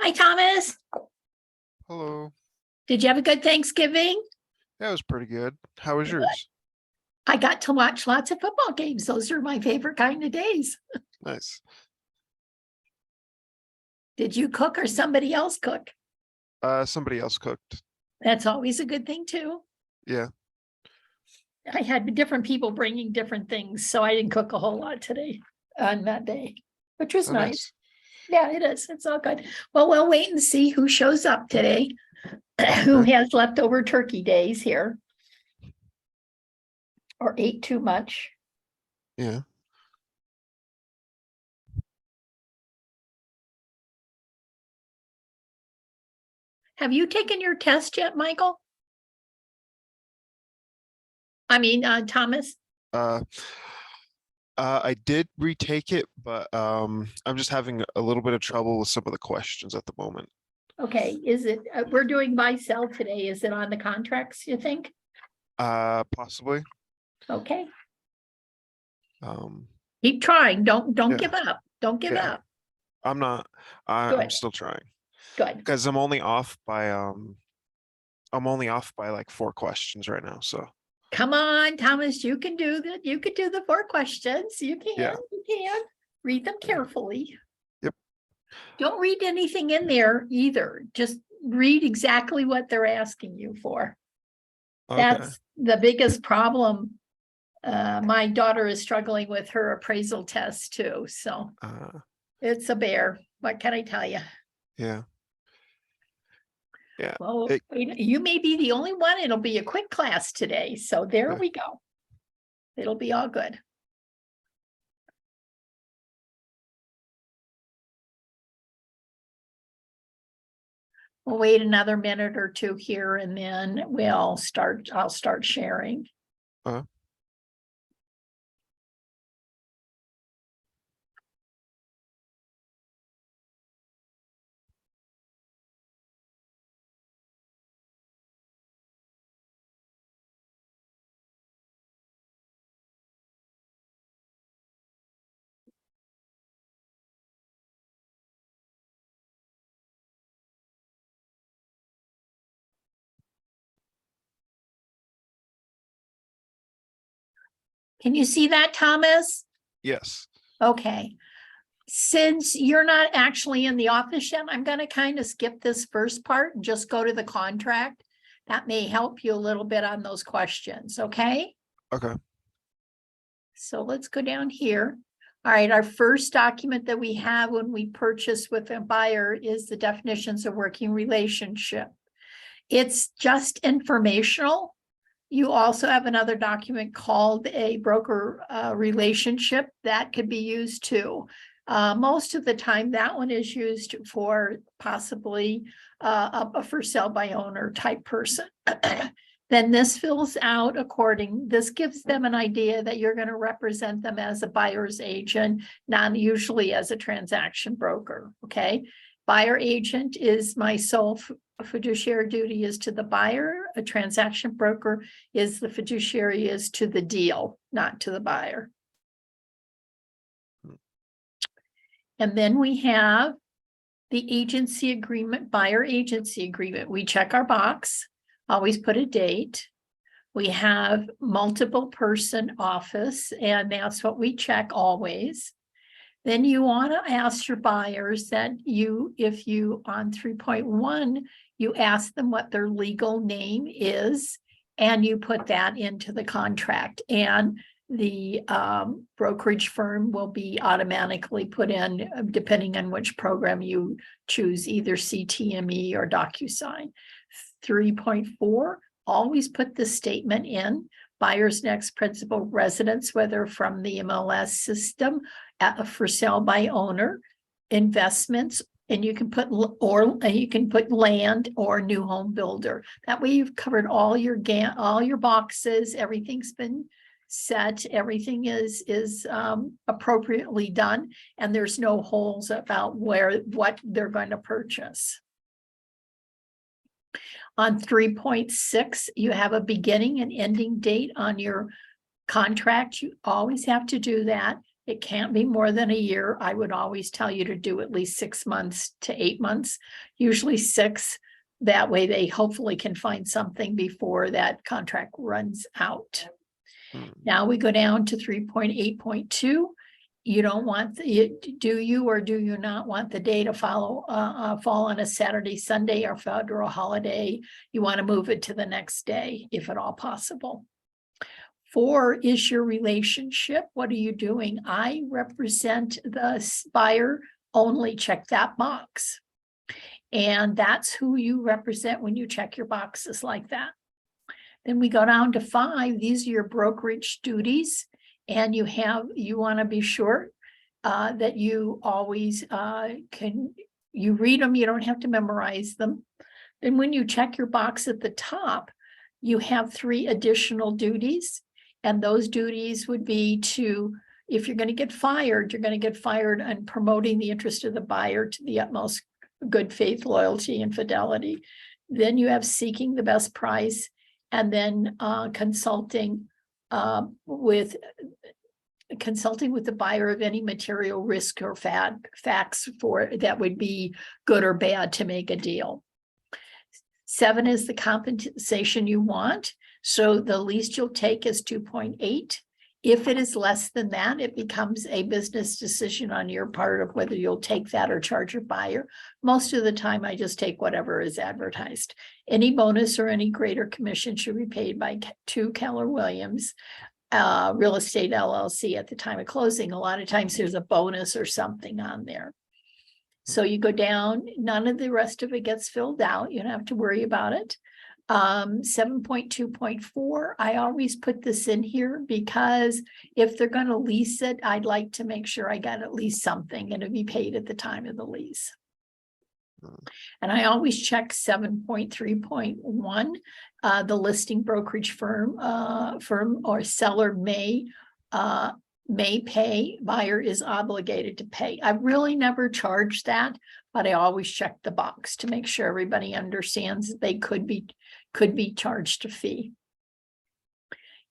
Hi, Thomas. Hello. Did you have a good Thanksgiving? That was pretty good. How was Good. yours? I got to watch lots of football games. Those are my favorite kind of days. Nice. Did you cook or somebody else cook? Somebody else cooked. That's always a good thing too. Yeah. I had different people bringing different things, so I didn't cook a whole lot today on that day, which was Oh, nice. Yeah, it is. It's all good. Well, we'll wait and see who shows up today, who Okay. has leftover turkey days here or ate too much. Yeah. Have you taken your test yet, Michael? Thomas? Uh, I did retake it, but I'm just having a little bit of trouble with some of the questions at the moment. Okay, is it, we're doing buy sell today. Is it on the contracts, you think? Possibly. Okay, Um, keep trying. Don't yeah, give up. Don't give yeah. up. I'm not. I'm Good, still trying good. because I'm only off by like 4 questions right now. So Come on, Thomas, you can do that. You could do the 4 questions. You yeah. can. Read them carefully. Yep. Don't read anything in there either. Just read exactly what they're asking you for. Okay. That's the biggest problem. My daughter is struggling with her appraisal test too, so it's a bear. What can I tell you? Yeah. Yeah. Well, you may be the only one. It'll be a quick class today, so there we go. It'll be all good. We'll wait another minute or two here and then I'll start sharing. Can you see that, Thomas? Yes. Okay. Since you're not actually in the office yet, I'm going to kind of skip this first part and just go to the contract. That may help you a little bit on those questions, okay? Okay. So let's go down here. All right, our first document that we have when we purchase with a buyer is the definitions of working relationship. It's just informational. You also have another document called a broker relationship that could be used too. Most of the time, that one is used for possibly a for sale by owner type person. Then this fills out this gives them an idea that you're going to represent them as a buyer's agent, not usually as a transaction broker. Okay. Buyer agent is my sole fiduciary duty is to the buyer. A transaction broker is the fiduciary is to the deal, not to the buyer. And then we have the agency agreement, buyer agency agreement. We check our box, always put a date. We have multiple person office, and that's what we check always. Then you want to ask your buyers that if you on 3.1, you ask them what their legal name is, and you put that into the contract. And the brokerage firm will be automatically put in, depending on which program you choose, either CTME or DocuSign. 3.4, always put the statement in. Buyer's next principal residence, whether from the MLS system, for sale by owner, investments, and you can put land or new home builder. That way you've covered all your boxes. Everything's been set. Everything is appropriately done, and there's no holes about what they're going to purchase. On 3.6, you have a beginning and ending date on your contract. You always have to do that. It can't be more than a year. I would always tell you to do at least 6 months to 8 months, usually 6. That way they hopefully can find something before that contract runs out. Now we go down to 3.8.2. You don't want, do you or do you not want the day to fall on a Saturday, Sunday, or federal holiday? You want to move it to the next day, if at all possible. 4 is your relationship. What are you doing? I represent the buyer only. Check that box. And that's who you represent when you check your boxes like that. Then we go down to 5. These are your brokerage duties. And you want to be sure that you always you read them. You don't have to memorize them. Then when you check your box at the top, you have 3 additional duties. And those duties would be to, if you're going to get fired, you're going to get fired on promoting the interest of the buyer to the utmost good faith, loyalty, and fidelity. Then you have seeking the best price, and then consulting with the buyer of any material risk or facts for that would be good or bad to make a deal. 7 is the compensation you want. So the least you'll take is 2.8. If it is less than that, it becomes a business decision on your part of whether you'll take that or charge your buyer. Most of the time, I just take whatever is advertised. Any bonus or any greater commission should be paid by to Keller Williams Real Estate LLC at the time of closing. A lot of times there's a bonus or something on there. So you go down, none of the rest of it gets filled out. You don't have to worry about it. 7.2.4, I always put this in here because if they're going to lease it, I'd like to make sure I got at least something and to be paid at the time of the lease. And I always check 7.3.1, the listing brokerage firm or seller may pay, buyer is obligated to pay. I really never charge that, but I always check the box to make sure everybody understands that they could be charged a fee.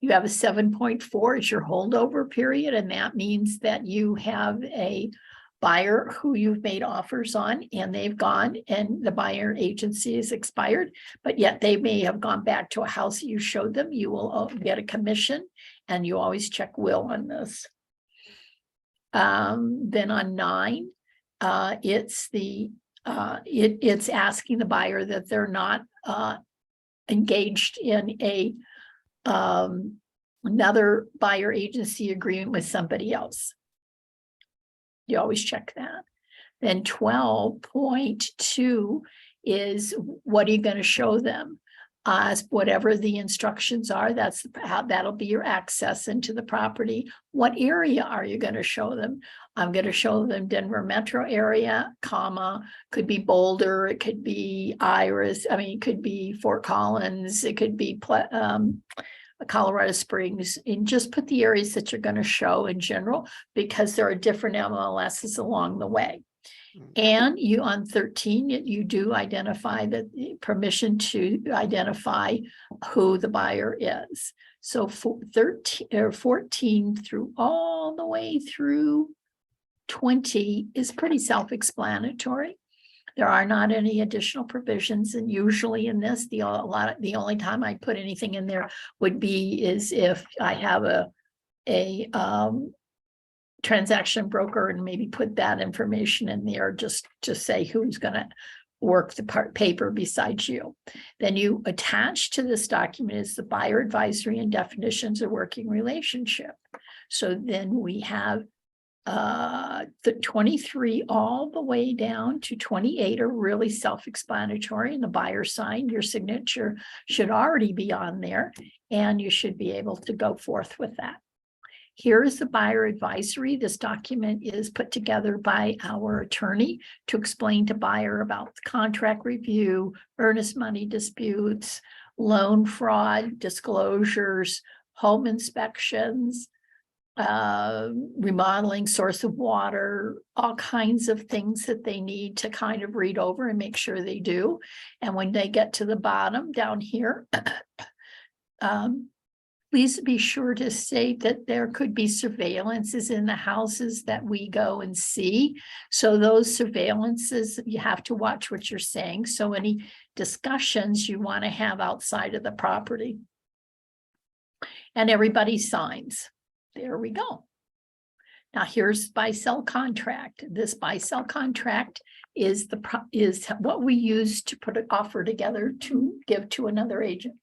You have a 7.4 is your holdover period, and that means that you have a buyer who you've made offers on and they've gone and the buyer agency is expired, but yet they may have gone back to a house that you showed them. You will get a commission, and you always check will on this. Then on 9, it's asking the buyer that they're not engaged in a another buyer agency agreement with somebody else. You always check that. Then 12.2 is what are you going to show them? Whatever the instructions are, that's how that'll be your access into the property. What area are you going to show them? I'm going to show them Denver metro area, could be Boulder, it could be Iris, it could be Fort Collins, it could be Colorado Springs, and just put the areas that you're going to show in general, because there are different MLSs along the way. And you on 13, you do identify the permission to identify who the buyer is. So for 13 or 14 through all the way through 20 is pretty self-explanatory. There are not any additional provisions, and usually in this, the only time I put anything in there would be is if I have a transaction broker and maybe put that information in there just to say who's going to work the paper besides you. Then you attach to this document is the buyer advisory and definitions of working relationship. So then we have the 23 all the way down to 28 are really self-explanatory, and the buyer signed, your signature should already be on there, and you should be able to go forth with that. Here is the buyer advisory. This document is put together by our attorney to explain to buyer about the contract review, earnest money disputes, loan fraud, disclosures, home inspections, remodeling, source of water, all kinds of things that they need to kind of read over and make sure they do. And when they get to the bottom down here, Please be sure to state that there could be surveillances in the houses that we go and see. So those surveillances, you have to watch what you're saying. So any discussions you want to have outside of the property. And everybody signs. There we go. Now here's buy-sell contract. This buy-sell contract is what we use to put an offer together to give to another agent.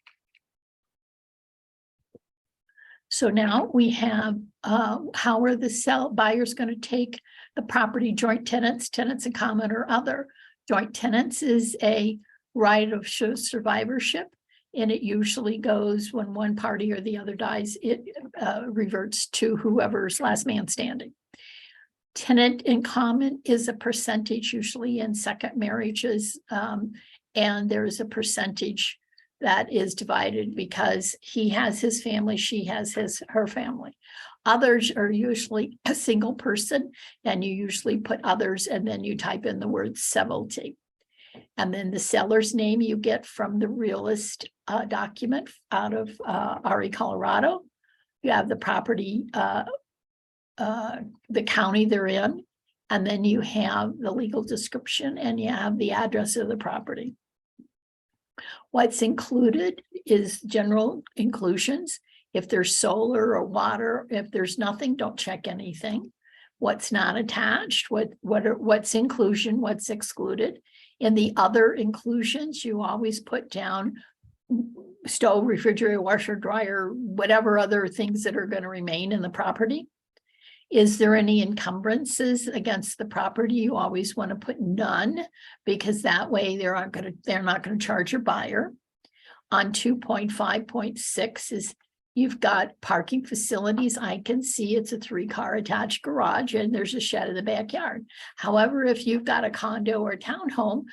So now we have, how are the buyers going to take the property? Joint tenants, tenants in common or other. Joint tenants is a right of survivorship, and it usually goes when one party or the other dies, it reverts to whoever's last man standing. Tenant in common is a percentage, usually in second marriages, and there's a percentage that is divided because he has his family, she has her family. Others are usually a single person, and you usually put others, and then you type in the word severalty. And then the seller's name you get from the realist document out of RE Colorado. You have the property, the county they're in, and then you have the legal description and you have the address of the property. What's included is general inclusions. If there's solar or water, if there's nothing, don't check anything. What's not attached, what's inclusion, what's excluded. In the other inclusions, you always put down stove, refrigerator, washer, dryer, whatever other things that are going to remain in the property. Is there any encumbrances against the property? You always want to put none, because that way they're not going to charge your buyer. On 2.5.6 is you've got parking facilities. I can see it's a 3-car attached garage and there's a shed in the backyard. However, if you've got a condo or a townhome,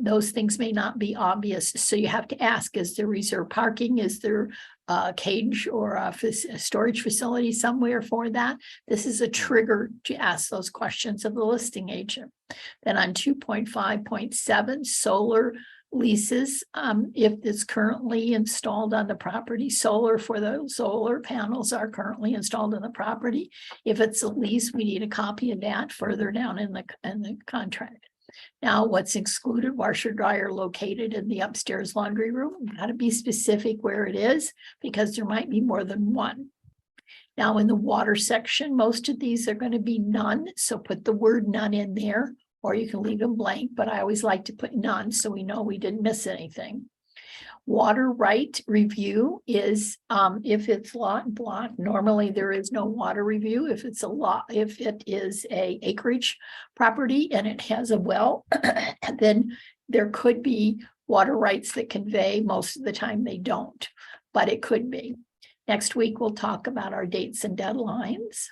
those things may not be obvious. So you have to ask, is there reserved parking? Is there a cage or a storage facility somewhere for that? This is a trigger to ask those questions of the listing agent. Then on 2.5.7, solar leases, if it's currently installed on the property, solar for the solar panels are currently installed on the property. If it's a lease, we need a copy of that further down in the contract. Now, what's excluded? Washer dryer located in the upstairs laundry room. Got to be specific where it is, because there might be more than one. Now, in the water section, most of these are going to be none, so put the word none in there, or you can leave them blank, but I always like to put none so we know we didn't miss anything. Water right review is if it's lot and block, normally there is no water review. If it's a lot, if it is a acreage property and it has a well, then there could be water rights that convey. Most of the time they don't, but it could be. Next week, we'll talk about our dates and deadlines.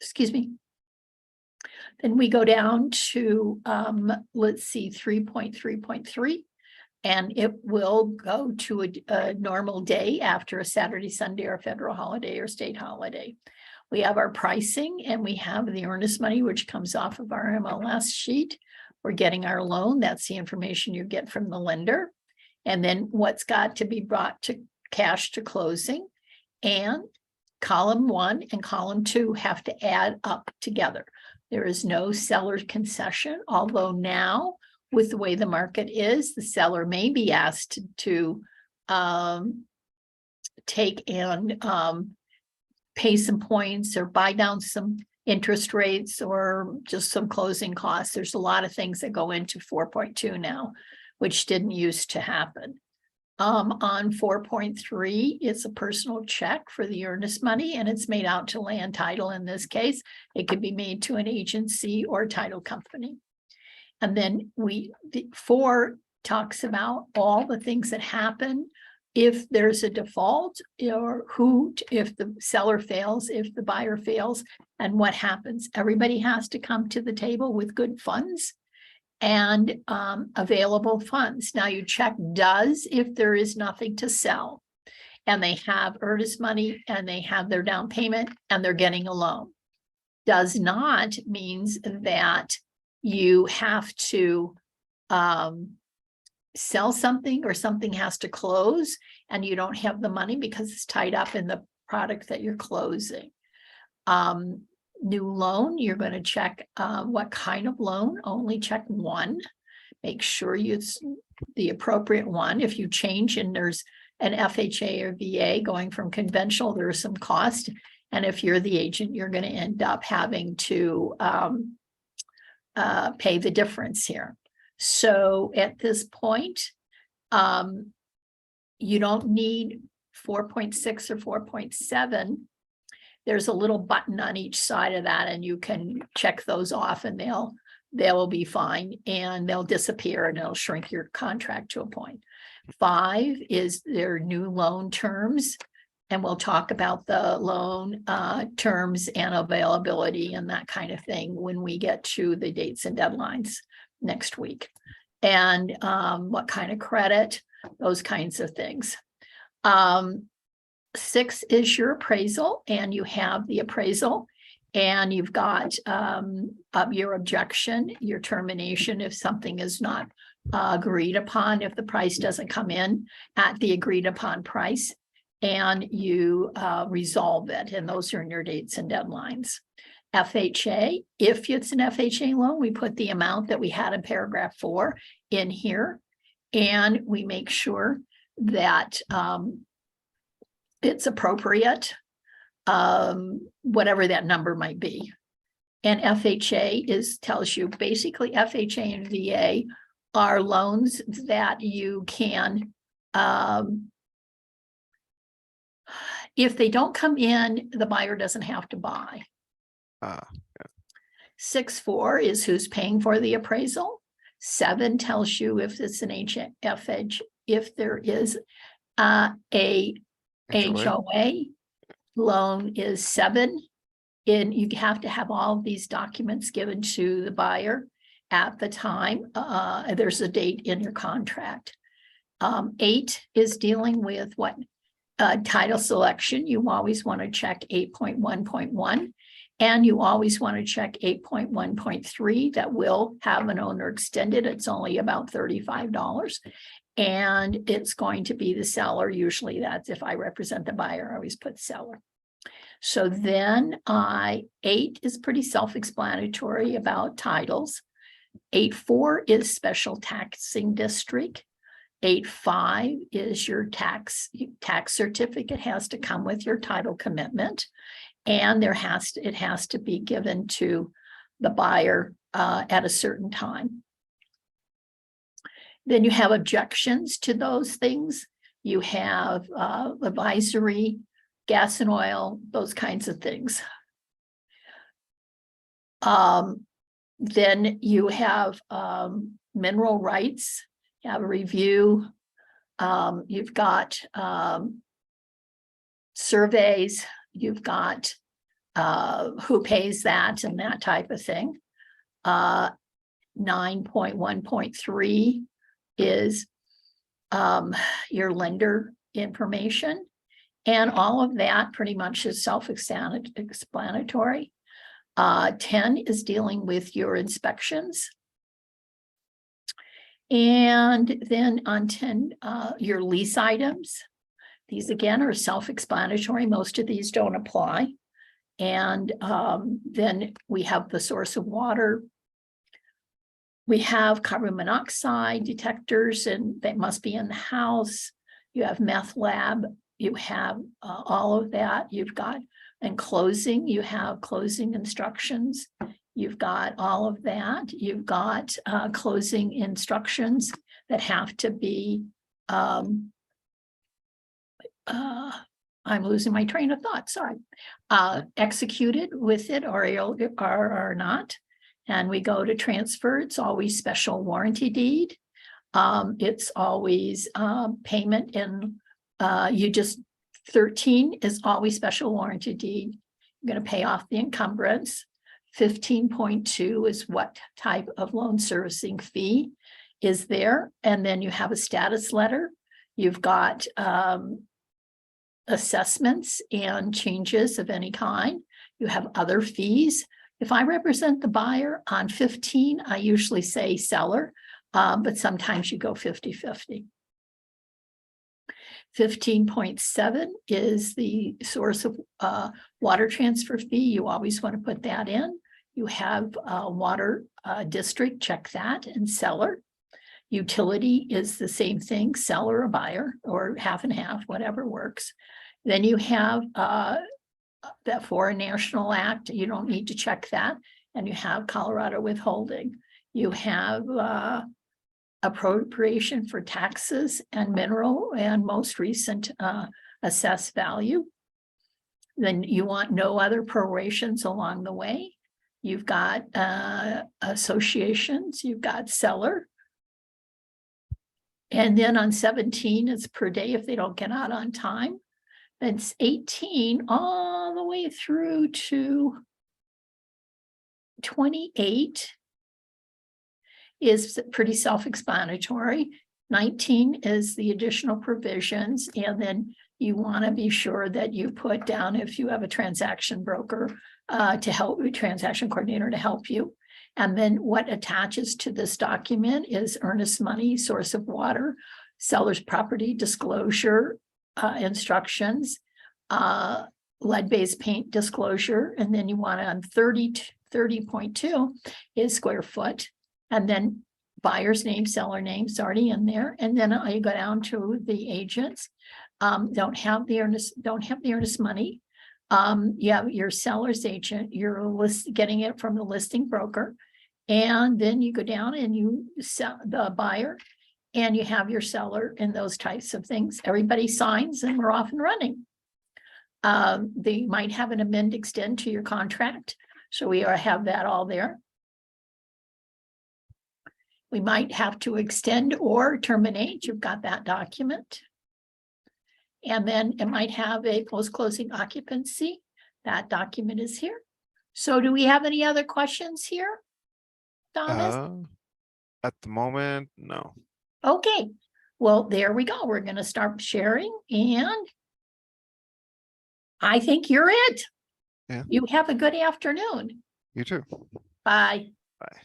Excuse me. Then we go down to, let's see, 3.3.3, and it will go to a normal day after a Saturday, Sunday, or federal holiday or state holiday. We have our pricing and we have the earnest money, which comes off of our MLS sheet. We're getting our loan. That's the information you get from the lender. And then what's got to be brought to cash to closing. And column 1 and column 2 have to add up together. There is no seller concession, although now with the way the market is, the seller may be asked to take and pay some points or buy down some interest rates or just some closing costs. There's a lot of things that go into 4.2 now, which didn't used to happen. On 4.3, it's a personal check for the earnest money, and it's made out to land title. In this case, it could be made to an agency or title company. And then 4 talks about all the things that happen if there's a default, or if the seller fails, if the buyer fails, and what happens. Everybody has to come to the table with good funds and available funds. Now you check does if there is nothing to sell and they have earnest money and they have their down payment and they're getting a loan. Does not means that you have to sell something or something has to close and you don't have the money because it's tied up in the product that you're closing. New loan, you're going to check what kind of loan, only check one. Make sure it's the appropriate one. If you change and there's an FHA or VA going from conventional, there's some cost. And if you're the agent, you're going to end up having to pay the difference here. So at this point, you don't need 4.6 or 4.7. There's a little button on each side of that, and you can check those off and they will be fine, and they'll disappear and it'll shrink your contract to a point. 5 is their new loan terms. And we'll talk about the loan terms and availability and that kind of thing when we get to the dates and deadlines next week. And what kind of credit, those kinds of things. 6 is your appraisal, and you have the appraisal, and you've got your objection, your termination if something is not agreed upon, if the price doesn't come in at the agreed upon price, and you resolve it, and those are in your dates and deadlines. FHA, if it's an FHA loan, we put the amount that we had in paragraph 4 in here, and we make sure that it's appropriate, whatever that number might be. And FHA tells you basically FHA and VA are loans that you can, if they don't come in, the buyer doesn't have to buy. 6.4 is who's paying for the appraisal. 7 tells you if it's an HFH, if there is a HOA. Loan is 7. And you have to have all of these documents given to the buyer at the time. There's a date in your contract. 8 is dealing with what title selection. You always want to check 8.1.1, and you always want to check 8.1.3 that will have an owner extended. It's only about $35. And it's going to be the seller. Usually that's if I represent the buyer, I always put seller. So then 8 is pretty self-explanatory about titles. 8.4 is special taxing district. 8.5 is your tax certificate has to come with your title commitment, and it has to be given to the buyer at a certain time. Then you have objections to those things. You have advisory, gas and oil, those kinds of things. Then you have mineral rights. You have a review. You've got surveys. You've got who pays that and that type of thing. 9.1.3 is your lender information, and all of that pretty much is self-explanatory. 10 is dealing with your inspections, and then on 10 your lease items. These again are self-explanatory. Most of these don't apply. And then we have the source of water. We have carbon monoxide detectors, and they must be in the house. You have meth lab. You have all of that. You've got, and closing, you have closing instructions. You've got all of that. You've got closing instructions that have to be, I'm losing my train of thought, sorry. Executed with it or not. And we go to transfer, it's always special warranty deed. It's always payment in, 13 is always special warranty deed. You're going to pay off the encumbrance. 15.2 is what type of loan servicing fee is there. And then you have a status letter. You've got assessments and changes of any kind. You have other fees. If I represent the buyer on 15, I usually say seller. But sometimes you go 50-50. 15.7 is the source of water transfer fee. You always want to put that in. You have water district, check that, and seller. Utility is the same thing, seller or buyer, or half and half, whatever works. Then you have that Foreign National Act, you don't need to check that. And you have Colorado withholding. You have appropriation for taxes and mineral and most recent assessed value. Then you want no other prorations along the way. You've got associations, you've got seller. And then on 17, it's per day if they don't get out on time. It's 18 all the way through to 28 is pretty self-explanatory. 19 is the additional provisions, and then you want to be sure that you put down if you have a transaction broker to help you, transaction coordinator to help you. And then what attaches to this document is earnest money, source of water, seller's property disclosure instructions, lead-based paint disclosure, and then you want on 30.2 is square foot. And then buyer's name, seller name is already in there. And then you go down to the agents. Don't have the earnest money. You have your seller's agent, you're getting it from the listing broker. And then you go down and you sell the buyer and you have your seller and those types of things. Everybody signs and we're off and running. They might have an amend extend to your contract. So we have that all there. We might have to extend or terminate. You've got that document. And then it might have a post-closing occupancy. That document is here. So do we have any other questions here, Thomas? At the moment, no. Okay, well, there we go. We're going to start sharing and I think you're it. Yeah. You have a good afternoon. You too. Bye. Bye.